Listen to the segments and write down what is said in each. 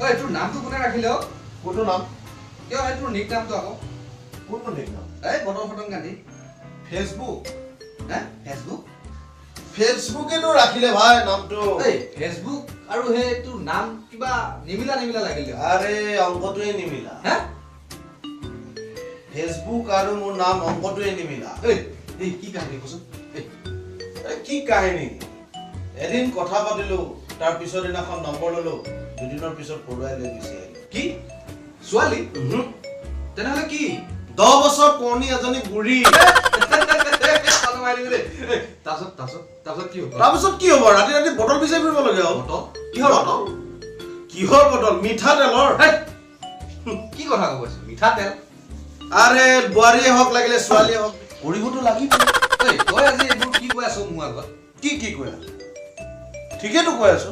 ঐ তোৰ নামটো কোনে ৰাখিলে অ? কোনটো নাম? কিয় এই তোৰ নিক নামটো আকৌ? কোনটো নিক নাম? এই বটল ফটং গান্ধী। ফেচবুক? হে ফেচবুক? ফেচবুকেতো ৰাখিলে ভাই নামটো। এই ফেচবুক আৰু সেই তোৰ নাম কিবা নিমিলা নিমিলা লাগিলে। আৰে অংকটোৱে নিমিলা। হে ফেচবুক আৰু মোৰ নাম অংকটোৱে নিমিলা। এই কি কাহিনী কচোন? কি কাহিনী? এদিন কথা পাতিলো, তাৰ পিছৰ দিনাখন নম্বৰ ললো, দুদিনৰ পিছত পৰুৱাই লৈ গুচি আহিলো। কি ছোৱালী? তেনেহলে কি 10 বছৰ পুৰণি এজনী বুঢ়ী। তাৰপিছত কি হ'ব? তাৰপিছত কি হ'ব? ৰাতি ৰাতি বটল বিচাৰি ফুৰিব লাগে আৰু। বটল? কিহৰ বটল? কিহৰ বটল? মিঠাতেলৰ। কি কথা ক'ব আছে? মিঠাতেল? আৰে বোৱাৰীয়ে হওক লাগিলে ছোৱালীয়ে হওক কৰিবতো লাগিব। তই আজি এইবোৰ কি কৈ আছ মোৰ আগত? কি কৈ আছো? ঠিকেইতো কৈ আছো।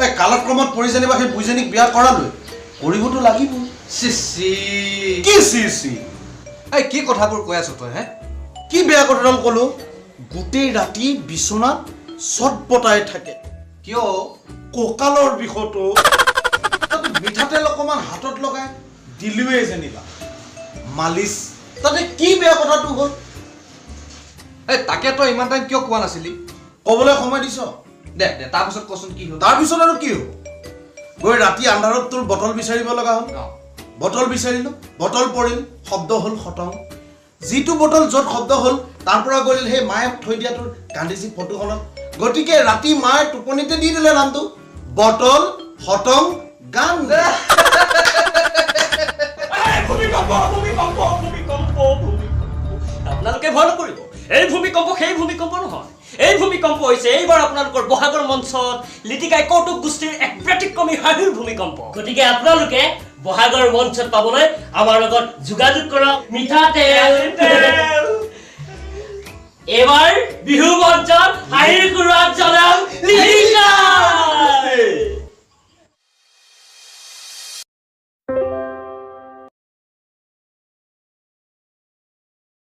এই কালক্ৰমত পৰি যেনিবা সেই বুঢ়ীজনীক বিয়া কৰালৈ কৰিবতো লাগিব। কি এই কি কথাবোৰ কৈ আছ তই? হে কি বেয়া কথাডাল ক'লো? গোটেই ৰাতি বিচনাত চট পতাই থাকে। কিয়? কঁকালৰ বিষতো। তাতে মিঠাতেল অকমান হাতত লগাই দিলোৱে যেনিবা মালিচ। তাতে কি বেয়া কথাটো হ'ল? এই তাকে তই ইমান টাইম কিয় কোৱা নাছিলি? ক'বলৈ সময় দিছ? দে তাৰপিছত কচোন কি হ'ল? তাৰপিছত আৰু কি হ'ল? গৈ ৰাতি আন্ধাৰত তোৰ বটল বিচাৰিব লগা হ'ল। বটল বিচাৰিলো, বটল পৰিল, শব্দ হ'ল খতম। যিটো বটল য'ত শব্দ হ'ল তাৰ পৰা গ'ল সেই মায়ে থৈ দিয়া তোৰ গান্ধীজী ফটোখনত। গতিকে ৰাতি মায়ে টোপনিতে দি দিলে নামটো বটল খতম গান। আপোনালোকে ভয় নকৰিব। এই ভূমিকম্প সেই ভূমিকম্প নহয়। এই ভূমিকম্প হৈছে এইবাৰ আপোনালোকৰ বহাগৰ মঞ্চত লিটিকাই কৌতুক গোষ্ঠীৰ এক ব্যতিক্ৰমী হাঁহিৰ ভূমিকম্প। গতিকে আপোনালোকে বহাগৰ মঞ্চত পাবলৈ আমাৰ লগত যোগাযোগ কৰক। মিঠাতেল এইবাৰ বিহু মঞ্চত হাঁহিৰ সুৰাত জনাম।